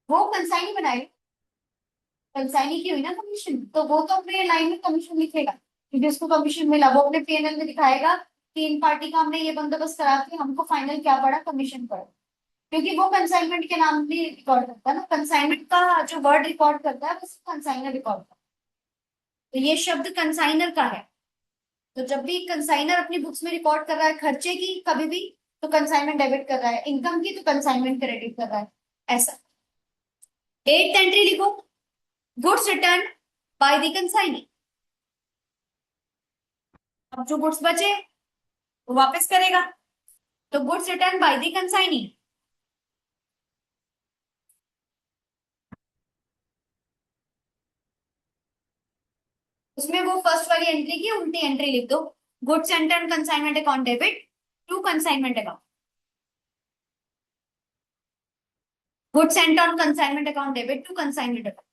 वो कंसाइनी बनाए, कंसाइनी की हुई ना कमीशन, तो वो तो अपने लाइन में कमीशन लिखेगा कि जिसको कमीशन मिला वो अपने पीएनएल में दिखाएगा कि इन पार्टी का हमने ये बंदोबस्त करा के हमको फाइनल क्या पड़ा, कमीशन पड़ा। क्योंकि वो कंसाइनमेंट के नाम भी रिकॉर्ड करता है ना, कंसाइनमेंट का जो वर्ड रिकॉर्ड करता है वो कंसाइनर रिकॉर्ड करता है। तो ये शब्द कंसाइनर का है। तो जब भी कंसाइनर अपनी बुक्स में रिकॉर्ड कर रहा है खर्चे की कभी भी, तो कंसाइनमेंट डेबिट कर रहा है, इनकम की तो कंसाइनमेंट क्रेडिट कर रहा है, ऐसा। 8th एंट्री लिखो, goods return bye the consignee. अब जो गुड्स बचे वो वापस करेगा, तो goods return bye the consignee. उसमें वो फर्स्ट वाली एंट्री की उल्टी एंट्री लिख दो, goods enter consignment account debit to consignment account, goods sent on consignment account debit to consignment account.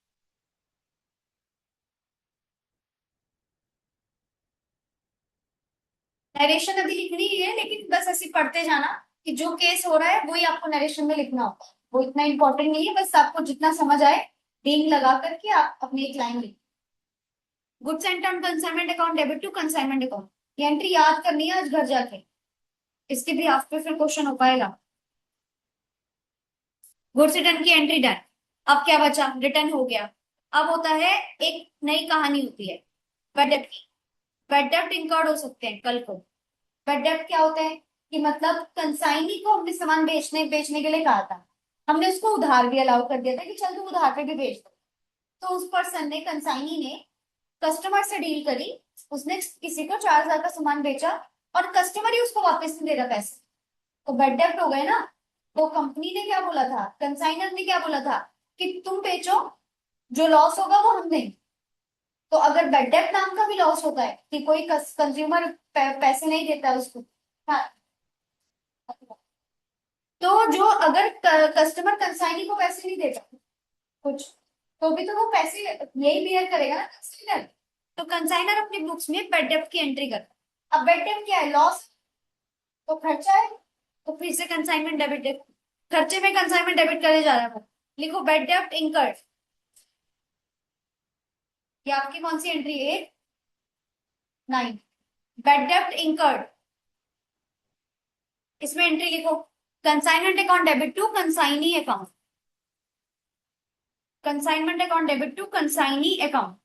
Narration अभी लिखनी ही है, लेकिन बस ऐसे पढ़ते जाना कि जो केस हो रहा है वही आपको नरेशन में लिखना होता है, वो इतना इंपॉर्टेंट नहीं है, बस आपको जितना समझ आए डींग लगा करके आप अपनी एक लाइन लिख। Goods sent on consignment account debit to consignment account, ये एंट्री याद करनी है आज घर जाके, इसके भी आप पे फिर क्वेश्चन हो पाएगा। गुड्स रिटर्न की एंट्री डन। अब क्या बचा, रिटर्न हो गया। अब होता है एक नई कहानी होती है बैड डेब्ट की। बैड डेब्ट इंकर्ड हो सकते हैं कल को। बैड डेब्ट क्या होता है कि मतलब कंसाइनी को हमने सामान बेचने बेचने के लिए कहा था, हमने उसको उधार भी अलाउ कर दिया था कि चल तू उधार पे भी बेच दो। तो उस पर्सन ने, कंसाइनी ने कस्टमर से डील करी, उसने किसी को 4,000 का सामान बेचा और कस्टमर ही उसको वापस नहीं दे रहा पैसे, तो बैड डेब्ट हो गए ना। तो कंपनी ने क्या बोला था, कंसाइनर ने क्या बोला था कि तुम बेचो, जो लॉस होगा वो हम देंगे। तो अगर बैड डेब्ट नाम का भी लॉस होता है कि कोई कंज्यूमर पैसे नहीं देता है उसको, हाँ, तो जो अगर कस्टमर कंसाइनी को पैसे नहीं देता कुछ, तो भी तो वो पैसे यही बियर करेगा ना कंसाइनर। तो कंसाइनर अपनी बुक्स में बैड डेब्ट की एंट्री करता है। अब बैड डेब्ट क्या है, लॉस, तो खर्चा है, तो फिर से कंसाइनमेंट डेबिट, खर्चे में कंसाइनमेंट डेबिट करे जा रहा है वो। लिखो बैड डेब्ट इंकर्ड, ये आपकी कौन सी एंट्री है, 9। बैड डेब्ट इंकर्ड, इसमें एंट्री लिखो, consignment account debit to consignee account, consignment account debit to consignee account.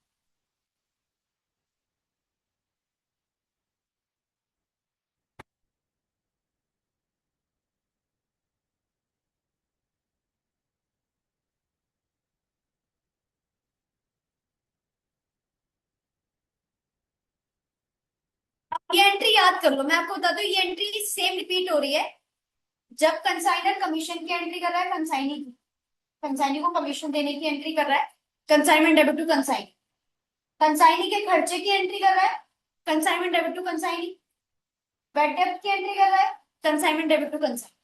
ये एंट्री याद कर लो, मैं आपको बता दूं, ये एंट्री सेम रिपीट हो रही है। जब कंसाइनर कमीशन की एंट्री कर रहा है, कंसाइनी की, कंसाइनी को कमीशन देने की एंट्री कर रहा है, consignment debit to consign. Consignee के खर्चे की एंट्री कर रहा है, consignment debit to consignee. Bad डेब्ट की एंट्री कर रहा है, कंसाइनमेंट डेबिट टू कंसाइन।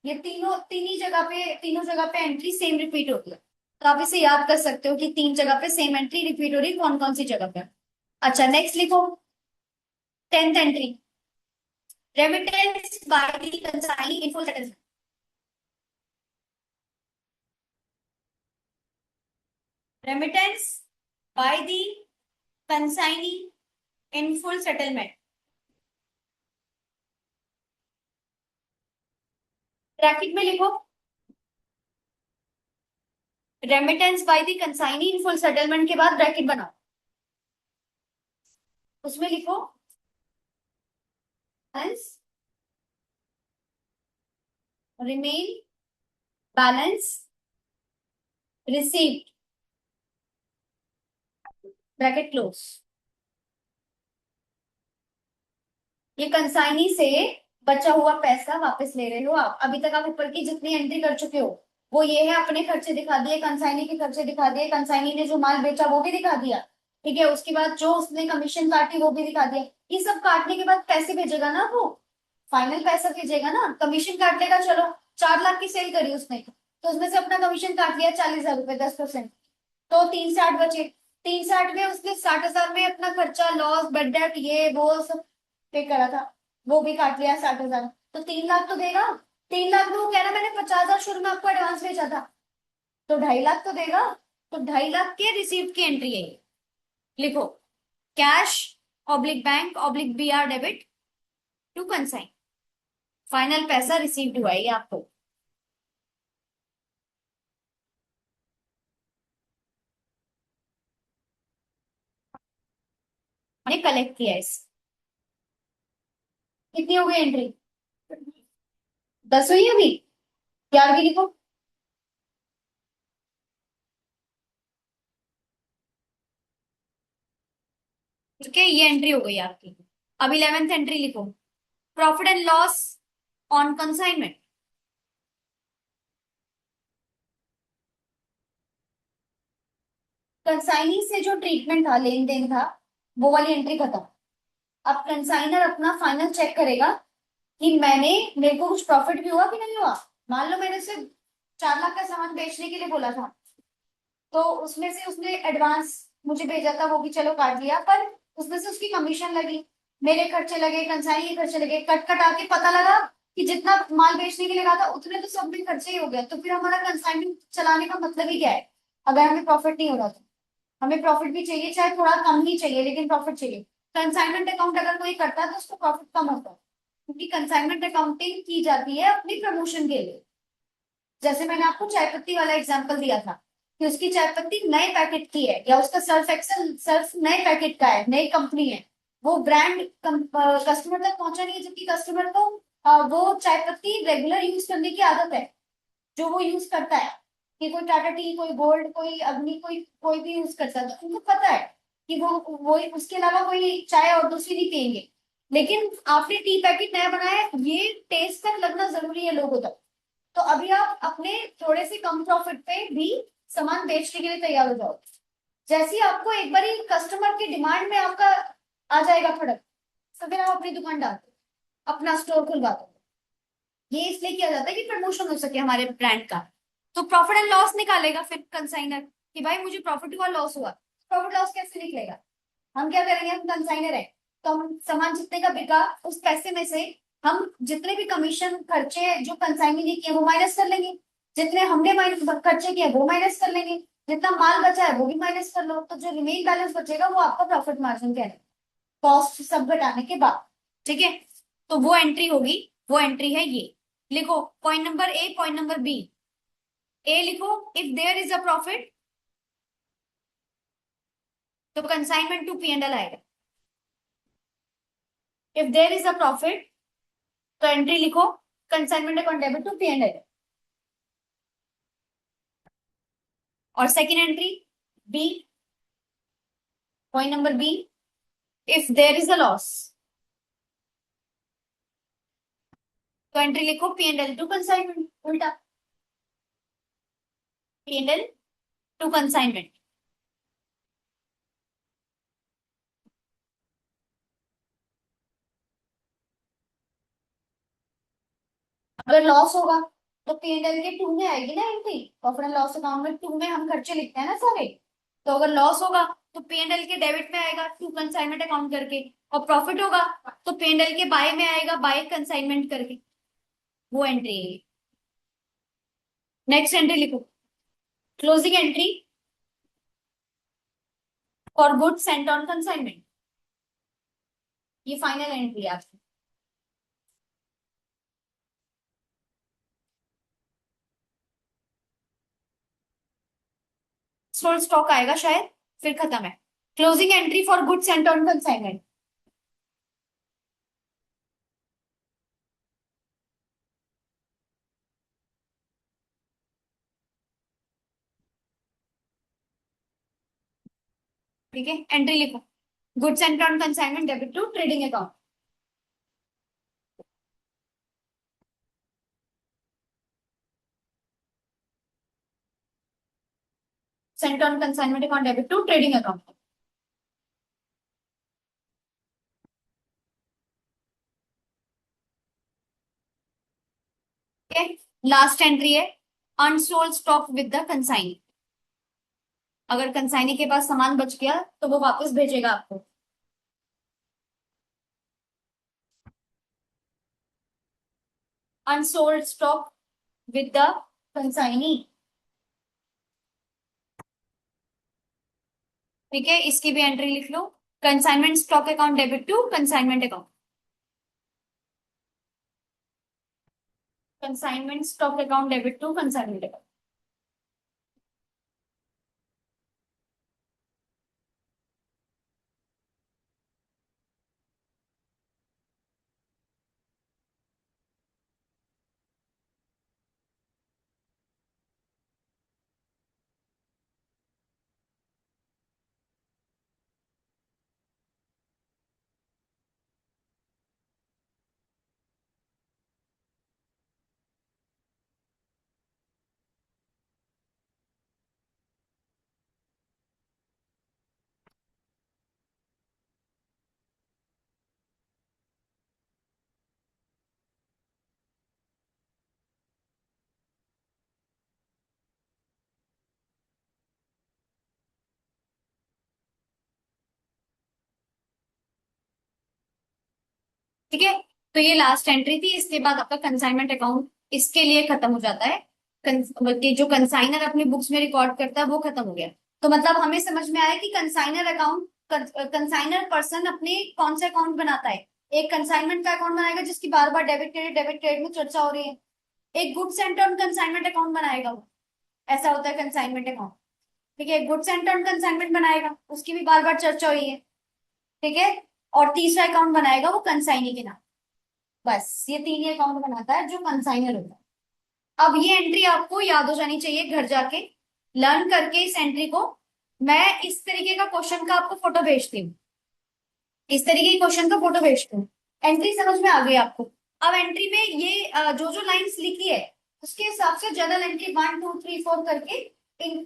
ये तीनों जगह पे एंट्री सेम रिपीट होती है। तो आप इसे याद कर सकते हो कि 3 जगह पे सेम एंट्री रिपीट हो रही है, कौन कौन सी जगह पे। अच्छा, नेक्स्ट लिखो। 10th entry, remittance bye the consignee in full settlement. Remittance bye the consignee in full settlement. Bracket में लिखो, remittance bye the consignee in full settlement के बाद ब्रैकेट बनाओ। उसमें लिखो balance, remain balance received, bracket close. ये consignee से बचा हुआ पैसा वापस ले रहे हो आप। अभी तक आप ऊपर की जितनी एंट्री कर चुके हो, वो ये है, अपने खर्चे दिखा दिए, कंसाइनी के खर्चे दिखा दिए, कंसाइनी ने जो माल बेचा वो भी दिखा दिया। ठीक है, उसके बाद जो उसने कमीशन काटी वो भी दिखा दिया। ये सब काटने के बाद पैसे भेजेगा ना वो, फाइनल पैसा भेजेगा ना। कमीशन काट लेगा, चलो 4 लाख की सेल करी उसने, तो उसमें से अपना कमीशन काट लिया 40,000 रुपए, 10%। तो 360 बचे। 360 में उसने 60,000 में अपना खर्चा, लॉस, बेड डेट, ये वो सब पे करा था, वो भी काट लिया 60,000। तो 3 लाख तो देगा। 3 लाख में वो कह रहा मैंने 50,000 शुरू में आपको एडवांस भेजा था, तो 2.5 लाख तो देगा। तो 2.5 लाख के रिसीव्ड की एंट्री है ये। लिखो, cash oblique bank oblique B R debit to consign, final पैसा रिसीव्ड हुआ है ये आपको, मैंने कलेक्ट किया है इस। कितनी हो गई एंट्री? 10 हुई है अभी। 11वीं लिखो। ठीक है, ये एंट्री हो गई आपकी। अब 11th एंट्री लिखो, profit and loss on consignment. Consignee से जो ट्रीटमेंट था, लेन देन था, वो वाली एंट्री खत्म। अब कंसाइनर अपना फाइनल चेक करेगा कि मेरे को कुछ प्रॉफिट भी हुआ कि नहीं हुआ। मान लो मैंने सिर्फ 4 लाख का सामान बेचने के लिए बोला था, तो उसमें से उसने एडवांस मुझे भेजा था, वो भी चलो काट लिया, पर उसमें से उसकी कमीशन लगी, मेरे खर्चे लगे, कंसाइनी के खर्चे लगे, कट कट आके पता लगा कि जितना माल बेचने के लिए लगा था उतने तो सब भी खर्चे ही हो गया। तो फिर हमारा कंसाइनमेंट चलाने का मतलब ही क्या है, अगर हमें प्रॉफिट नहीं हो रहा तो। हमें प्रॉफिट भी चाहिए, चाहे थोड़ा कम ही चाहिए, लेकिन प्रॉफिट चाहिए। कंसाइनमेंट अकाउंट अगर कोई करता है तो उसको प्रॉफिट कम होता है, क्योंकि कंसाइनमेंट अकाउंटिंग की जाती है अपनी प्रमोशन के लिए। जैसे मैंने आपको चाय पत्ती वाला एग्जांपल दिया था, कि उसकी चाय पत्ती नए पैकेट की है, या उसका सर्फ एक्सेल सर्फ नए पैकेट का है, नई कंपनी है, वो ब्रांड कस्टमर तक पहुंचा नहीं है, जबकि कस्टमर को वो चाय पत्ती रेगुलर यूज करने की आदत है, जो वो यूज करता है। कि कोई टाटा टी, कोई गोल्ड, कोई अग्नि, कोई कोई भी यूज करता है, तो उनको पता है कि वो उसके अलावा कोई चाय और दूसरी नहीं पियेंगे। लेकिन आपने टी पैकेट नया बनाया है, ये टेस्ट तक लगना जरूरी है लोगों तक। तो अभी आप अपने थोड़े से कम प्रॉफिट पे भी सामान बेचने के लिए तैयार हो जाओ। जैसे ही आपको एक बारी कस्टमर की डिमांड में आपका आ जाएगा प्रोडक्ट, तो फिर आप अपनी दुकान डालते हो, अपना स्टोर खुलवाते हो। ये इसलिए किया जाता है कि प्रमोशन हो सके हमारे ब्रांड का। तो प्रॉफिट एंड लॉस निकालेगा फिर कंसाइनर, कि भाई मुझे प्रॉफिट हुआ, लॉस हुआ। प्रॉफिट लॉस कैसे निकलेगा? हम क्या करेंगे, हम कंसाइनर है, तो हम सामान जितने का बिका, उस पैसे में से हम जितने भी कमीशन खर्चे जो कंसाइनी ने किए वो माइनस कर लेंगे, जितने हमने माइनस खर्चे किए वो माइनस कर लेंगे, जितना माल बचा है वो भी माइनस कर लो, तो जो रिमेन बैलेंस बचेगा वो आपका प्रॉफिट मार्जिन कहलाएगा, कॉस्ट सब घटाने के बाद। ठीक है, तो वो एंट्री होगी, वो एंट्री है ये। लिखो, point number A, point number B. A लिखो, if there is a profit, तो consignment to P and L आएगा। If there is a profit, तो एंट्री लिखो, consignment account debit to P and L. और second entry B, point number B, if there is a loss, तो entry लिखो P and L to consignment, उल्टा P and L to consignment. अगर loss होगा तो P and L के to में आएगी ना entry, profit and loss account में टू में हम खर्चे लिखते हैं ना सारे। तो अगर लॉस होगा तो पी एंड एल के डेबिट में आएगा टू कंसाइनमेंट अकाउंट करके, और प्रॉफिट होगा तो पी एंड एल के बाय में आएगा बाय कंसाइनमेंट करके, वो एंट्री है। नेक्स्ट एंट्री लिखो, closing entry for goods sent on consignment. ये फाइनल एंट्री है आपकी। स्टोर स्टॉक आएगा शायद, फिर खत्म है। Closing entry for goods sent on consignment. ठीक है, एंट्री लिखो, goods sent on consignment debit to trading account. Sent on consignment account debit to trading account. ठीक है, लास्ट एंट्री है, unsold stock with the consignee. अगर consignee के पास सामान बच गया तो वो वापस भेजेगा आपको। Unsold stock with the consignee. ठीक है, इसकी भी एंट्री लिख लो, consignment stock account debit to consignment account. Consignment stock account debit to consignment account. ठीक है, तो ये लास्ट एंट्री थी, इसके बाद आपका कंसाइनमेंट अकाउंट इसके लिए खत्म हो जाता है। बल्कि जो कंसाइनर अपनी बुक्स में रिकॉर्ड करता है वो खत्म हो गया। तो मतलब हमें समझ में आया कि कंसाइनर अकाउंट, कंसाइनर पर्सन अपने कौन से अकाउंट बनाता है। एक कंसाइनमेंट का अकाउंट बनाएगा जिसकी बार बार डेबिट क्रेडिट में चर्चा हो रही है। एक goods and on consignment account बनाएगा वो, ऐसा होता है कंसाइनमेंट अकाउंट। ठीक है, गुड्स एंड ऑन कंसाइनमेंट बनाएगा, उसकी भी बार बार चर्चा हुई है। ठीक है, और तीसरा अकाउंट बनाएगा वो कंसाइनी के नाम। बस ये तीन ही अकाउंट बनाता है जो कंसाइनर होता है। अब ये एंट्री आपको याद हो जानी चाहिए घर जाके, लर्न करके इस एंट्री को। मैं इस तरीके का क्वेश्चन का आपको फोटो भेजती हूँ, इस तरीके के क्वेश्चन का फोटो भेजती हूँ। एंट्री समझ में आ गई आपको। अब एंट्री में ये जो जो लाइंस लिखी है उसके हिसाब से जनरल एंट्री 1 2 3 4 करके,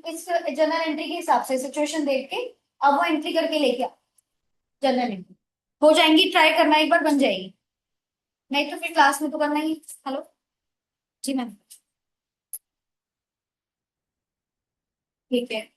इस जनरल एंट्री के हिसाब से सिचुएशन देख के अब वो एंट्री करके लेके आ। जनरल एंट्री हो जाएंगी, ट्राई करना एक बार, बन जाएगी। नहीं तो फिर क्लास में तो करना ही। हेलो, जी मैम। ठीक है।